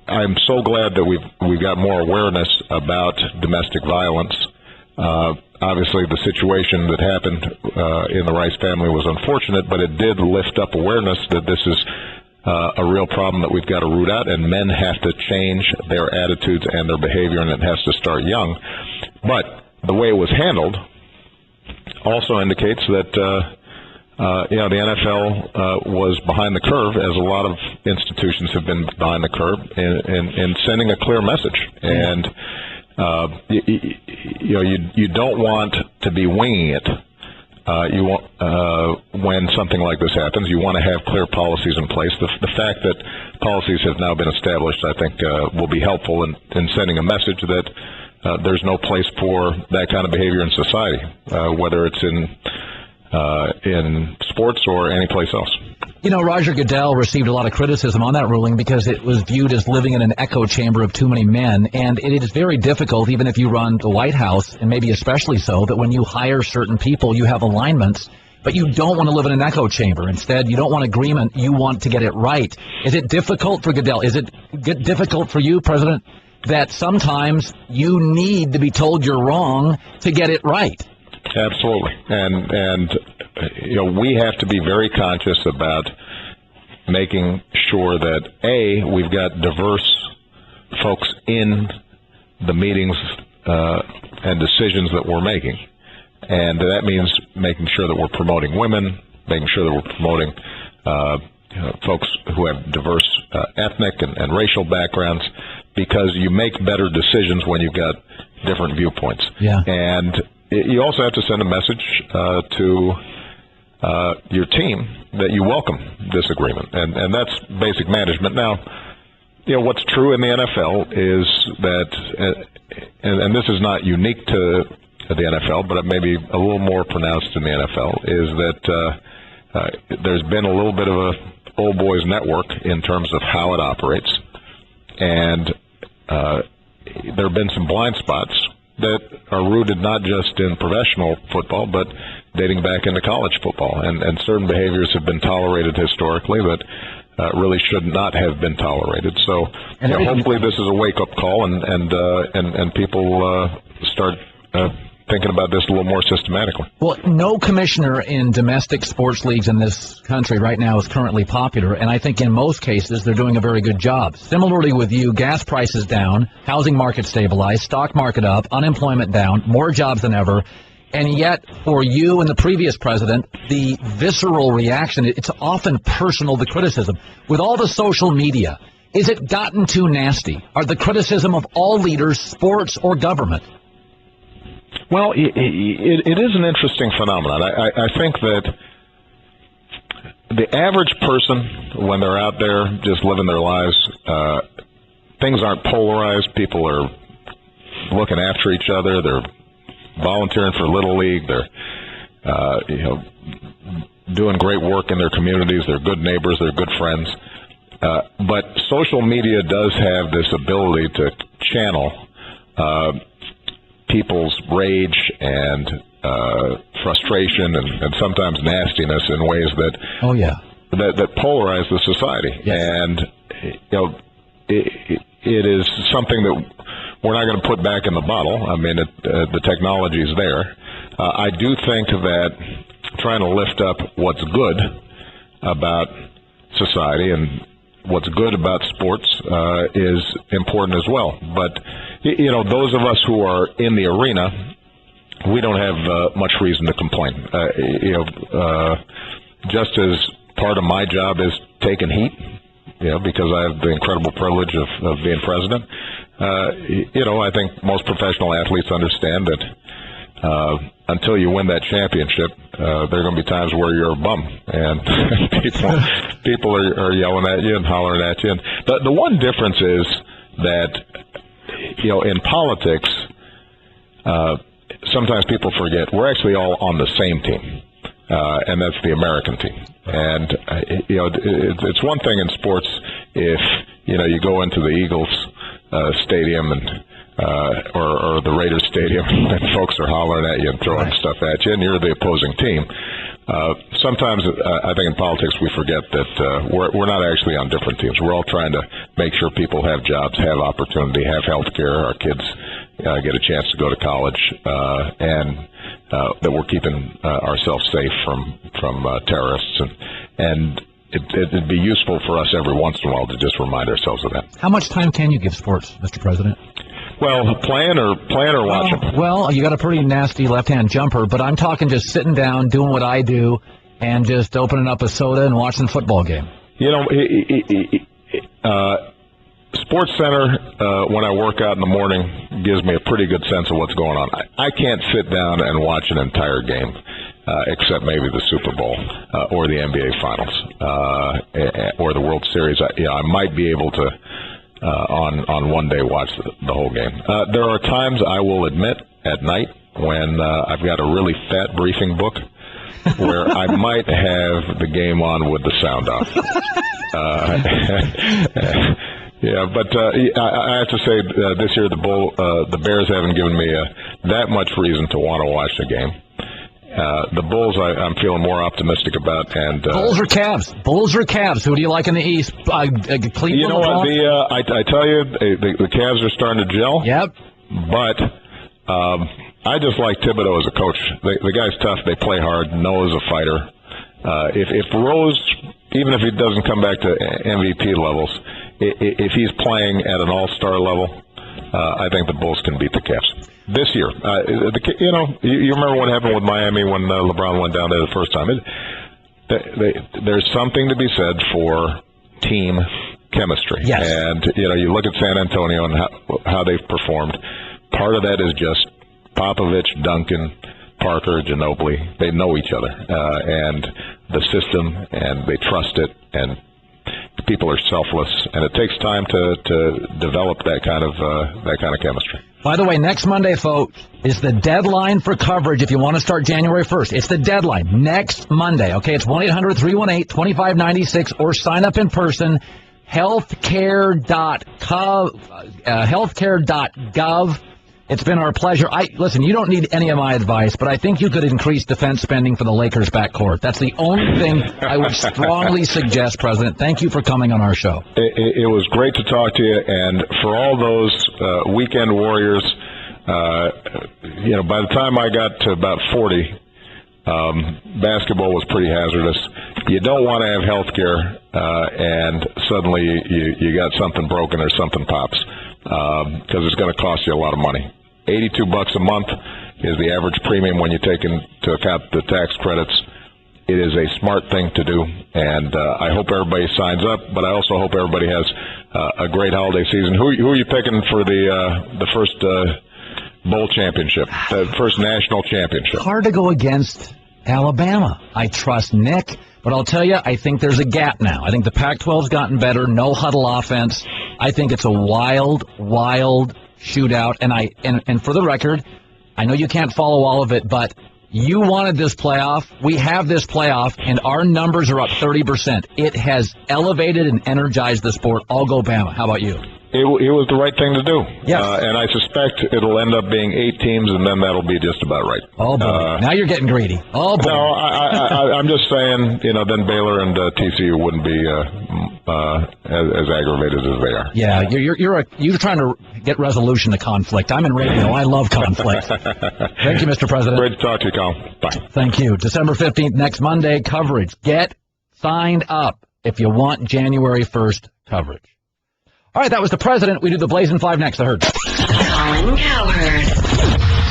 [SPEAKER 9] I'm so glad that we've got more awareness about domestic violence. Obviously, the situation that happened in the Rice family was unfortunate, but it did lift up awareness that this is a real problem that we've got to root out, and men have to change their attitudes and their behavior, and it has to start young. But the way it was handled also indicates that the NFL was behind the curve, as a lot of institutions have been behind the curve in sending a clear message. And you don't want to be winging it. You want when something like this happens, you want to have clear policies in place. The fact that policies have now been established, I think, will be helpful in sending a message that there's no place for that kind of behavior in society, whether it's in sports or any place else.
[SPEAKER 3] You know, Roger Goodell received a lot of criticism on that ruling because it was viewed as living in an echo chamber of too many men, and it is very difficult, even if you run the White House, and maybe especially so, that when you hire certain people, you have alignments, but you don't want to live in an echo chamber. Instead, you don't want agreement, you want to get it right. Is it difficult for Goodell? Is it difficult for you, President, that sometimes you need to be told you're wrong to get it right?
[SPEAKER 9] Absolutely, and we have to be very conscious about making sure that we've got diverse folks in the meetings and decisions that we're making. And that means making sure that we're promoting women, making sure that we're promoting folks who have diverse ethnic and racial backgrounds, because you make better decisions when you've got different viewpoints.
[SPEAKER 3] Yeah.
[SPEAKER 9] And you also have to send a message to your team that you welcome disagreement, and that's basic management. Now, what's true in the NFL is that, and this is not unique to the NFL, but it may be a little more pronounced in the NFL, is that there's been a little bit of a old boys network in terms of how it operates, and there have been some blind spots that are rooted not just in professional football, but dating back into college football, and certain behaviors have been tolerated historically that really should not have been tolerated. So hopefully this is a wake-up call, and people start thinking about this a little more systematically.
[SPEAKER 3] Well, no commissioner in domestic sports leagues in this country right now is currently popular, and I think in most cases they're doing a very good job. Similarly with you, gas prices down, housing market stabilized, stock market up, unemployment down, more jobs than ever. And yet, for you and the previous president, the visceral reaction, it's often personal, the criticism. With all the social media, is it gotten too nasty? Are the criticism of all leaders, sports or government?
[SPEAKER 9] Well, it is an interesting phenomenon. I think that the average person, when they're out there just living their lives, things aren't polarized. People are looking after each other. They're volunteering for Little League. They're doing great work in their communities. They're good neighbors. They're good friends. But social media does have this ability to channel people's rage and frustration and sometimes nastiness in ways that that polarize the society. Yes. And it is something that we're not going to put back in the bottle. I mean, the technology is there. I do think that trying to lift up what's good about society and what's good about sports is important as well. But, those of us who are in the arena, we don't have much reason to complain. Just as part of my job is taking heat, because I have the incredible privilege of being president, I think most professional athletes understand that until you win that championship, there are going to be times where you're a bum, and people are yelling at you and hollering at you. And the one difference is that, in politics, sometimes people forget we're actually all on the same team, and that's the American team. And it's one thing in sports if you go into the Eagles stadium and or the Raiders stadium and folks are hollering at you and throwing stuff at you, and you're the opposing team. Sometimes I think in politics we forget that we're not actually on different teams. We're all trying to make sure people have jobs, have opportunity, have health care, our kids get a chance to go to college, and that we're keeping ourselves safe from terrorists. And it'd be useful for us every once in a while to just remind ourselves of that.
[SPEAKER 3] How much time can you give sports, Mr. President?
[SPEAKER 9] Well, playing or watching.
[SPEAKER 3] Well, you got a pretty nasty left-hand jumper, but I'm talking just sitting down, doing what I do, and just opening up a soda and watching the football game. Sports Center, when I work out in the morning, gives me a pretty good sense of what's going on. I can't sit down and watch an entire game, except maybe the Super Bowl or the NBA Finals or the World Series. I might be able to, on one day, watch the whole game. There are times, I will admit, at night when I've got a really fat briefing book where I might have the game on with the sound off. Yeah, but I have to say this year the Bears haven't given me that much reason to want to watch the game. The Bulls I'm feeling more optimistic about. And Bulls or Cavs? Bulls or Cavs? Who do you like in the East? Cleveland.
[SPEAKER 9] You know what? I tell you, the Cavs are starting to gel.
[SPEAKER 3] Yep.
[SPEAKER 9] But I just like Thibodeau as a coach. The guy's tough. They play hard. Noah's a fighter. If Rose, even if he doesn't come back to MVP levels, if he's playing at an all-star level, I think the Bulls can beat the Cavs this year. You remember what happened with Miami when LeBron went down there the first time. There's something to be said for team chemistry.
[SPEAKER 3] Yes.
[SPEAKER 9] And, you look at San Antonio and how they've performed. Part of that is just Popovich, Duncan, Parker, Ginobili. They know each other and the system, and they trust it, and people are selfless, and it takes time to develop that kind of chemistry.
[SPEAKER 3] By the way, next Monday, folks, is the deadline for coverage if you want to start January 1st. It's the deadline next Monday, okay? It's 1-800-318-2596, or sign up in person, healthcare.gov. It's been our pleasure. Listen, you don't need any of my advice, but I think you could increase defense spending for the Lakers backcourt. That's the only thing I would strongly suggest, President. Thank you for coming on our show.
[SPEAKER 9] It was great to talk to you, and for all those weekend warriors, by the time I got to about 40, basketball was pretty hazardous. You don't want to have health care, and suddenly you got something broken or something pops, because it's going to cost you a lot of money. $82 a month is the average premium when you take into account the tax credits. It is a smart thing to do, and I hope everybody signs up, but I also hope everybody has a great holiday season. Who are you picking for the first bowl championship, the first national championship?
[SPEAKER 3] Hard to go against Alabama. I trust Nick, but I'll tell you, I think there's a gap now. I think the Pac-12's gotten better, no huddle offense. I think it's a wild shootout, and for the record, I know you can't follow all of it, but you wanted this playoff. We have this playoff, and our numbers are up 30%. It has elevated and energized the sport. I'll go Bama. How about you?
[SPEAKER 9] It was the right thing to do.
[SPEAKER 3] Yes.
[SPEAKER 9] And I suspect it'll end up being 8 teams, and then that'll be just about right.
[SPEAKER 3] Oh, boy. Now you're getting greedy. Oh, boy.
[SPEAKER 9] No, I'm just saying, then Baylor and TCU wouldn't be as aggravated as they are.
[SPEAKER 3] Yeah, you're trying to get resolution to conflict. I'm in radio. I love conflict. Thank you, Mr. President.
[SPEAKER 9] Great to talk to you, Colin. Bye.
[SPEAKER 3] Thank you. December 15th, next Monday, coverage. Get signed up if you want January 1st coverage. All right, that was the President. We do the Blazing 5 next. I heard.
[SPEAKER 1] Colin Cowherd.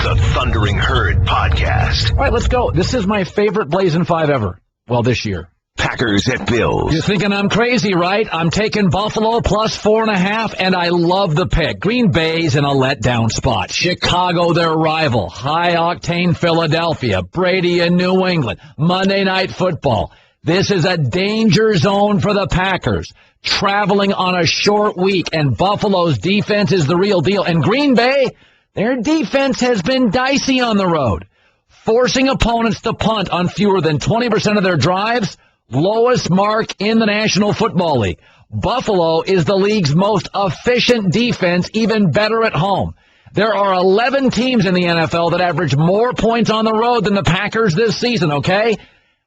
[SPEAKER 2] The Thundering Herd Podcast.
[SPEAKER 3] All right, let's go. This is my favorite Blazing 5 ever. Well, this year.
[SPEAKER 2] Packers at Bills.
[SPEAKER 3] You're thinking I'm crazy, right? I'm taking Buffalo plus 4.5, and I love the pick. Green Bay's in a letdown spot. Chicago, their rival. High-octane Philadelphia. Brady in New England. Monday Night Football. This is a danger zone for the Packers. Traveling on a short week, and Buffalo's defense is the real deal. And Green Bay, their defense has been dicey on the road, forcing opponents to punt on fewer than 20% of their drives, lowest mark in the National Football League. Buffalo is the league's most efficient defense, even better at home. There are 11 teams in the NFL that average more points on the road than the Packers this season, okay?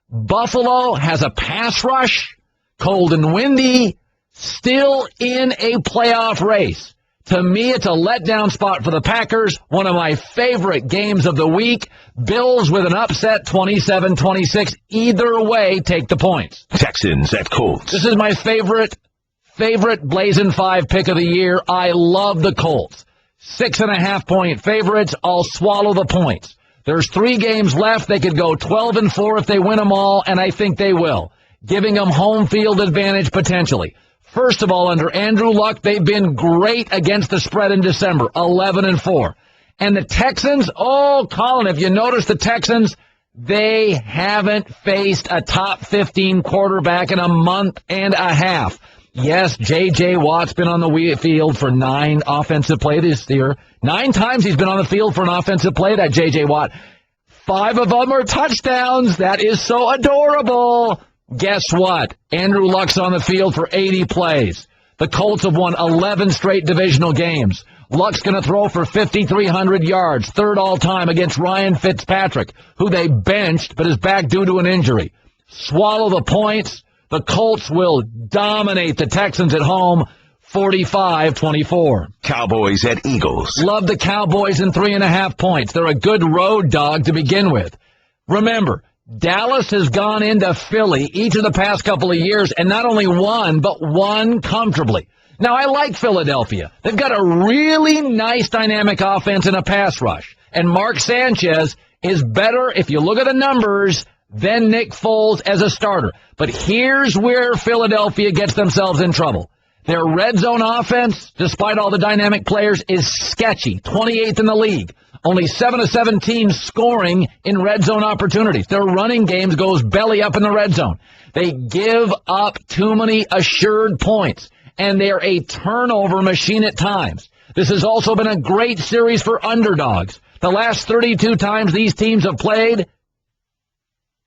[SPEAKER 3] Buffalo has a pass rush, cold and windy, still in a playoff race. To me, it's a letdown spot for the Packers, one of my favorite games of the week. Bills with an upset, 27-26. Either way, take the points.
[SPEAKER 2] Texans at Colts.
[SPEAKER 3] This is my favorite Blazing 5 pick of the year. I love the Colts. 6.5-point favorites. I'll swallow the points. There's 3 games left. They could go 12-4 if they win them all, and I think they will, giving them home field advantage potentially. First of all, under Andrew Luck, they've been great against the spread in December, 11-4. And the Texans, oh, Colin, if you notice the Texans, they haven't faced a top 15 quarterback in a month and a half. Yes, J.J. Watt's been on the field for 9 offensive plays this year. 9 times he's been on the field for an offensive play, that J.J. Watt. 5 of them are touchdowns. That is so adorable. Guess what? Andrew Luck's on the field for 80 plays. The Colts have won 11 straight divisional games. Luck's going to throw for 5,300 yards, 3rd all-time against Ryan Fitzpatrick, who they benched but is back due to an injury. Swallow the points. The Colts will dominate the Texans at home, 45-24.
[SPEAKER 2] Cowboys at Eagles.
[SPEAKER 3] Love the Cowboys in 3.5 points. They're a good road dog to begin with. Remember, Dallas has gone into Philly each of the past couple of years and not only won, but won comfortably. Now, I like Philadelphia. They've got a really nice dynamic offense and a pass rush. And Mark Sanchez is better, if you look at the numbers, than Nick Foles as a starter. But here's where Philadelphia gets themselves in trouble. Their red zone offense, despite all the dynamic players, is sketchy, 28th in the league. Only 7 of 17 scoring in red zone opportunities. Their running games goes belly up in the red zone. They give up too many assured points, and they're a turnover machine at times. This has also been a great series for underdogs. The last 32 times these teams have played,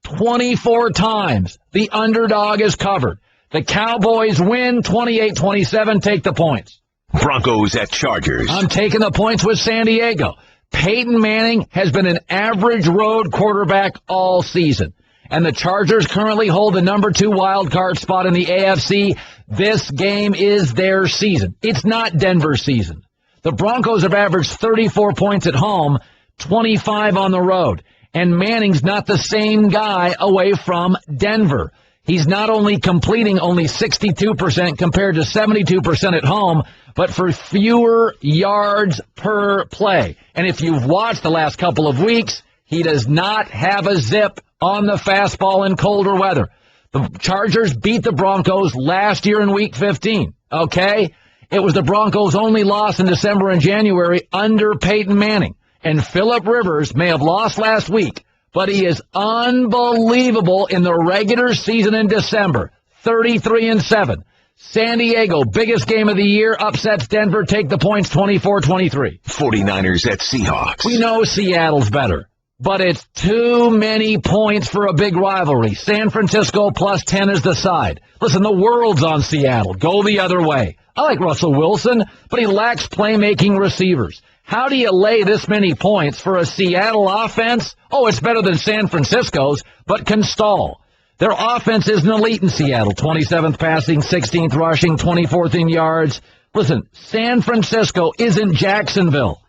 [SPEAKER 3] 24 times the underdog is covered. The Cowboys win 28-27, take the points.
[SPEAKER 2] Broncos at Chargers.
[SPEAKER 3] I'm taking the points with San Diego. Peyton Manning has been an average road quarterback all season. And the Chargers currently hold the number 2 wild card spot in the AFC. This game is their season. It's not Denver's season. The Broncos have averaged 34 points at home, 25 on the road. And Manning's not the same guy away from Denver. He's not only completing only 62% compared to 72% at home, but for fewer yards per play. And if you've watched the last couple of weeks, he does not have a zip on the fastball in colder weather. The Chargers beat the Broncos last year in Week 15, okay? It was the Broncos' only loss in December and January under Peyton Manning. And Phillip Rivers may have lost last week, but he is unbelievable in the regular season in December, 33-7. San Diego, biggest game of the year, upsets Denver, take the points 24-23.
[SPEAKER 2] 49ers at Seahawks.
[SPEAKER 3] We know Seattle's better, but it's too many points for a big rivalry. San Francisco plus 10 is the side. Listen, the world's on Seattle. Go the other way. I like Russell Wilson, but he lacks playmaking receivers. How do you lay this many points for a Seattle offense? Oh, it's better than San Francisco's, but can stall. Their offense isn't elite in Seattle. 27th passing, 16th rushing, 24th in yards. Listen, San Francisco isn't Jacksonville.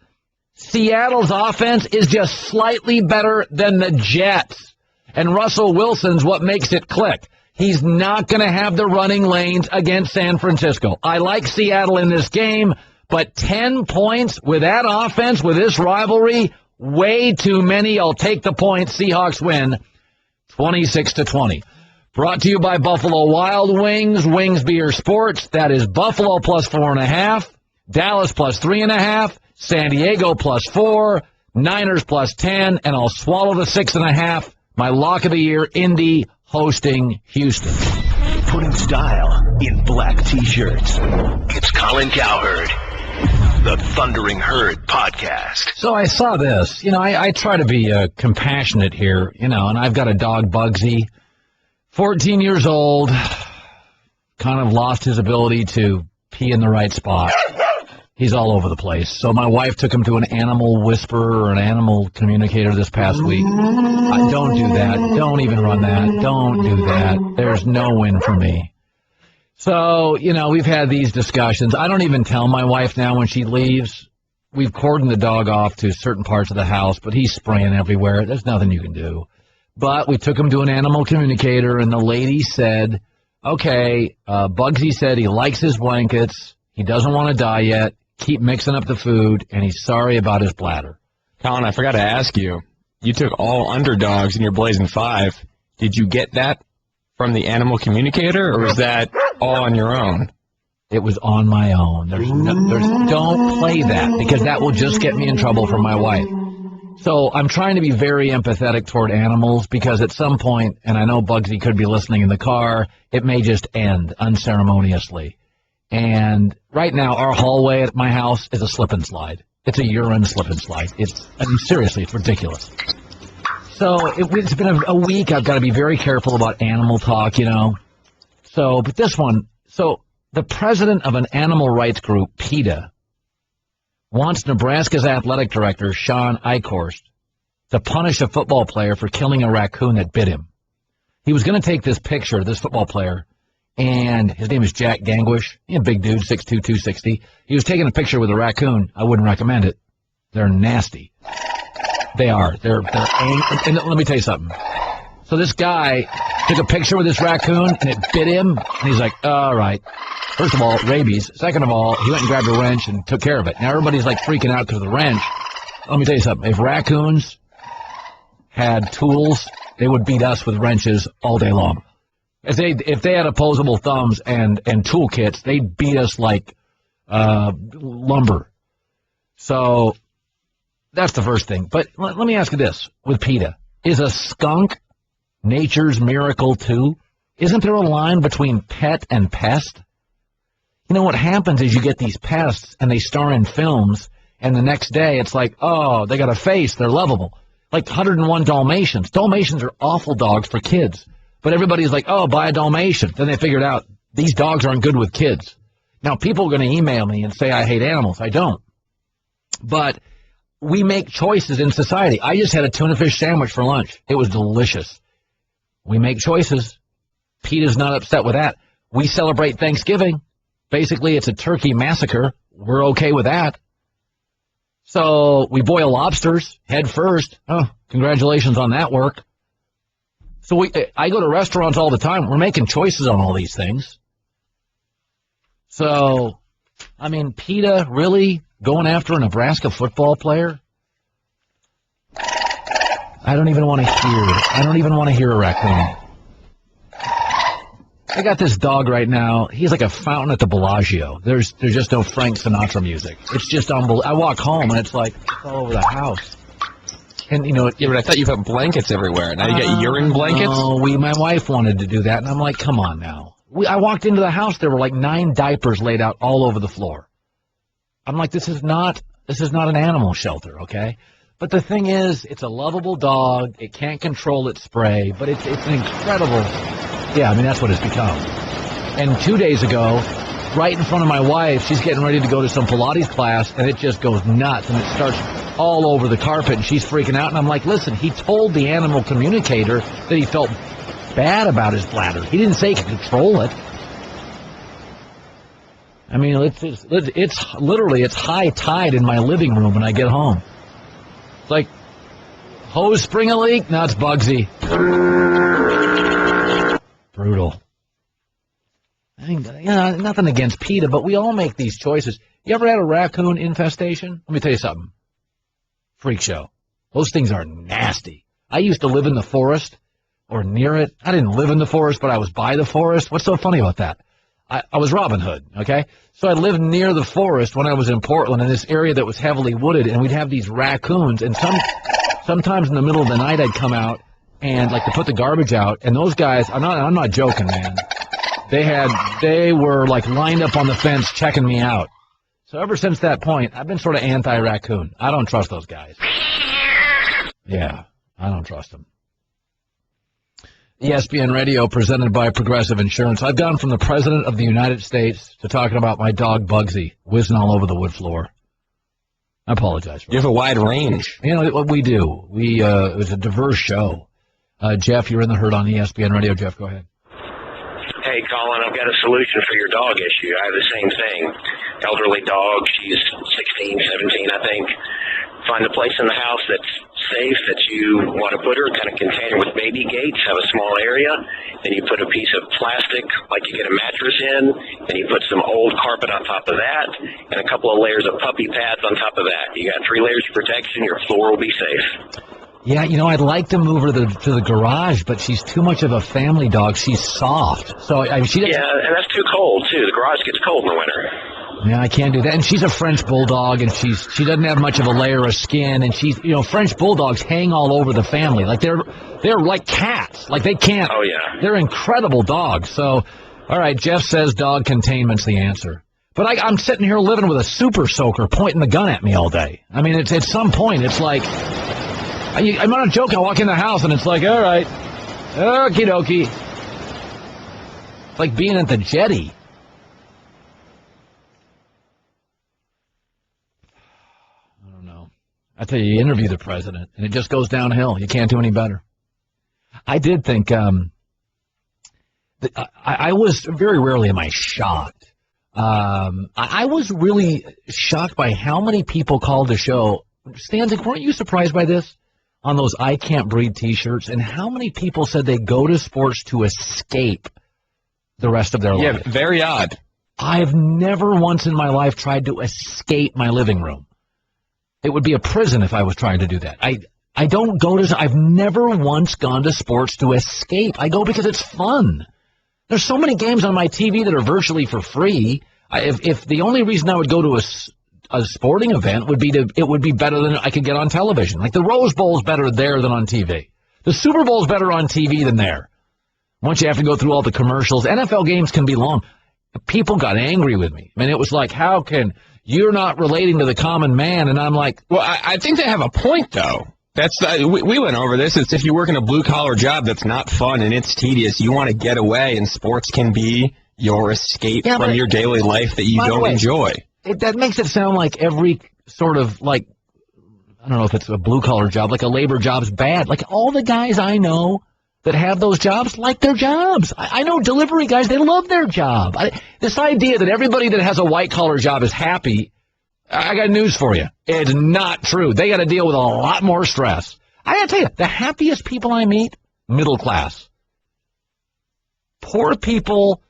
[SPEAKER 3] Seattle's offense is just slightly better than the Jets. And Russell Wilson's what makes it click. He's not going to have the running lanes against San Francisco. I like Seattle in this game, but 10 points with that offense, with this rivalry, way too many. I'll take the points. Seahawks win 26-20. Brought to you by Buffalo Wild Wings. Wings be your sports. That is Buffalo plus 4.5, Dallas plus 3.5, San Diego plus 4, Niners plus 10, and I'll swallow the 6.5. My lock of the year, Indy hosting Houston.
[SPEAKER 2] Putting style in black T-shirts. It's Colin Cowherd, the Thundering Herd podcast.
[SPEAKER 3] So I saw this. I try to be compassionate here, and I've got a dog, Bugsy, 14 years old, kind of lost his ability to pee in the right spot. He's all over the place. So my wife took him to an animal whisperer or an animal communicator this past week. Don't do that. Don't even run that. Don't do that. There's no win for me. So, we've had these discussions. I don't even tell my wife now when she leaves. We've cordoned the dog off to certain parts of the house, but he's spraying everywhere. There's nothing you can do. But we took him to an animal communicator, and the lady said, okay, Bugsy said he likes his blankets. He doesn't want to die yet. Keep mixing up the food, and he's sorry about his bladder.
[SPEAKER 10] Colin, I forgot to ask you. You took all underdogs in your Blazing 5. Did you get that from the animal communicator, or was that all on your own?
[SPEAKER 3] It was on my own. Don't play that, because that will just get me in trouble from my wife. So I'm trying to be very empathetic toward animals, because at some point, and I know Bugsy could be listening in the car, it may just end unceremoniously. And right now, our hallway at my house is a slip and slide. It's a urine slip and slide. Seriously, it's ridiculous. So it's been a week. I've got to be very careful about animal talk, So, but this one, the president of an animal rights group, PETA, wants Nebraska's athletic director, Sean Eichhorst, to punish a football player for killing a raccoon that bit him. He was going to take this picture of this football player, and his name is Jack Gangwish. He's a big dude, 6'2", 260. He was taking a picture with a raccoon. I wouldn't recommend it. They're nasty. They are. They're and let me tell you something. So this guy, took a picture with this raccoon, and it bit him, and he's like, all right. First of all, rabies. Second of all, he went and grabbed a wrench and took care of it. Now everybody's like freaking out because of the wrench. Let me tell you something. If raccoons had tools, they would beat us with wrenches all day long. If they had opposable thumbs and toolkits, they'd beat us like lumber. So that's the first thing. But let me ask you this. With PETA, is a skunk nature's miracle too? Isn't there a line between pet and pest? You know, what happens is you get these pests, and they star in films, and the next day it's like, oh, they got a face, they're lovable. Like 101 Dalmatians. Dalmatians are awful dogs for kids. But everybody's like, oh, buy a Dalmatian. Then they figured out these dogs aren't good with kids. Now, people are going to email me and say I hate animals. I don't. But we make choices in society. I just had a tuna fish sandwich for lunch. It was delicious. We make choices. PETA's not upset with that. We celebrate Thanksgiving. Basically, it's a turkey massacre. We're okay with that. So we boil lobsters head first. Oh, congratulations on that work. So I go to restaurants all the time. We're making choices on all these things. So, I mean, PETA really going after a Nebraska football player? I don't even want to hear a raccoon. I got this dog right now. He's like a fountain at the Bellagio. There's just no Frank Sinatra music. It's just unbelievable. I walk home and it's like all over the house. And you know,
[SPEAKER 10] yeah, but I thought you put blankets everywhere. Now you got urine blankets.
[SPEAKER 3] No, my wife wanted to do that, and I'm like, come on now. I walked into the house. There were like 9 diapers laid out all over the floor. I'm like, this is not an animal shelter, okay? But the thing is, it's a lovable dog. It can't control its spray, but it's an incredible. Yeah, I mean, that's what it's become. And 2 days ago, right in front of my wife, she's getting ready to go to some Pilates class, and it just goes nuts, and it starts all over the carpet, and she's freaking out. And I'm like, listen, he told the animal communicator that he felt bad about his bladder. He didn't say he could control it. I mean, it's literally, it's high tide in my living room when I get home. It's like, hose spring a leak? No, it's Bugsy. Brutal. I mean, you know, nothing against PETA, but we all make these choices. You ever had a raccoon infestation? Let me tell you something. Freak show. Those things are nasty. I used to live in the forest or near it. I didn't live in the forest, but I was by the forest. What's so funny about that? I was Robin Hood, okay? So I lived near the forest when I was in Portland in this area that was heavily wooded, and we'd have these raccoons, and sometimes in the middle of the night I'd come out and like to put the garbage out, and those guys, I'm not joking, man. They were like lined up on the fence checking me out. So ever since that point, I've been sort of anti-raccoon. I don't trust those guys. Yeah, I don't trust them. ESPN Radio presented by Progressive Insurance. I've gone from the President of the United States to talking about my dog Bugsy whizzing all over the wood floor. I apologize for that.
[SPEAKER 10] You have a wide range.
[SPEAKER 3] You know what we do. It was a diverse show. Jeff, you're in the herd on ESPN Radio. Jeff, go ahead.
[SPEAKER 5] Hey, Colin, I've got a solution for your dog issue. I have the same thing. Elderly dog, she's 16, 17, I think. Find a place in the house that's safe that you want to put her, kind of container with baby gates, have a small area, then you put a piece of plastic like you get a mattress in, then you put some old carpet on top of that, and a couple of layers of puppy pads on top of that. You got 3 layers of protection, your floor will be safe.
[SPEAKER 3] Yeah, you know, I'd like to move her to the garage, but she's too much of a family dog. She's soft. So she doesn't...
[SPEAKER 5] Yeah, and that's too cold, too. The garage gets cold in the winter.
[SPEAKER 3] Yeah, I can't do that. And she's a French bulldog, and she doesn't have much of a layer of skin, and she's, you know, French bulldogs hang all over the family. Like they're like cats. Like they can't.
[SPEAKER 5] Oh, yeah.
[SPEAKER 3] They're incredible dogs. So, all right, Jeff says dog containment's the answer. But I'm sitting here living with a super soaker pointing the gun at me all day. I mean, it's at some point, it's like, I'm not joking. I walk in the house, and it's like, all right, okie dokie. It's like being at the jetty. I tell you interview the president, and it just goes downhill. You can't do any better. I did think I was very rarely am I shocked. I was really shocked by how many people called the show. Stanzik, weren't you surprised by this? on those I Can't Breathe t-shirts, and how many people said they go to sports to escape the rest of their life?
[SPEAKER 10] Yeah, very odd.
[SPEAKER 3] I've never once in my life tried to escape my living room. It would be a prison if I was trying to do that. I don't go to, I've never once gone to sports to escape. I go because it's fun. There's so many games on my TV that are virtually for free. If the only reason I would go to a sporting event would be it would be better than I could get on television. Like the Rose Bowl is better there than on TV. The Super Bowl is better on TV than there. Once you have to go through all the commercials, NFL games can be long. People got angry with me. I mean, it was like, how can you're not relating to the common man? And I'm like,
[SPEAKER 10] well, I think they have a point, though. That's we went over this. It's if you work in a blue-collar job that's not fun and it's tedious, you want to get away, and sports can be your escape from your daily life that you don't enjoy.
[SPEAKER 3] That makes it sound like every sort of, like, I don't know if it's a blue-collar job, like a labor job's bad. Like, all the guys I know that have those jobs like their jobs. I know delivery guys, they love their job. This idea that everybody that has a white-collar job is happy, I got news for you. It's not true. They got to deal with a lot more stress. I got to tell you, the happiest people I meet, middle class. Poor people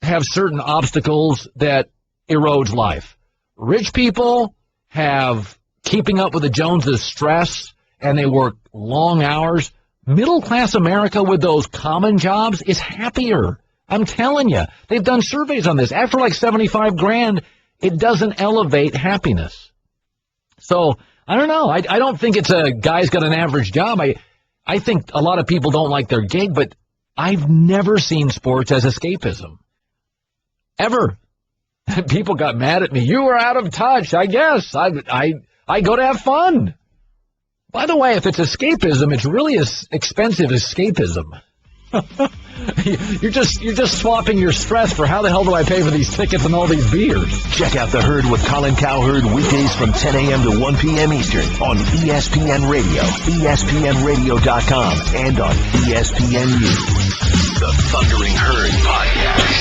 [SPEAKER 3] have certain obstacles that erodes life. Rich people have keeping up with the Joneses stress, and they work long hours. Middle-class America with those common jobs is happier. I'm telling you. They've done surveys on this. After like 75 grand, it doesn't elevate happiness. So, I don't know. I don't think it's a guy's got an average job. I think a lot of people don't like their gig, but I've never seen sports as escapism. Ever. People got mad at me. You were out of touch, I guess. I go to have fun. By the way, if it's escapism, it's really as expensive escapism. You're just swapping your stress for how the hell do I pay for these tickets and all these beers.
[SPEAKER 2] Check out The Herd with Colin Cowherd weekdays from 10 a.m. to 1 p.m. Eastern on ESPN Radio, ESPNradio.com, and on ESPNU. The Thundering Herd Podcast.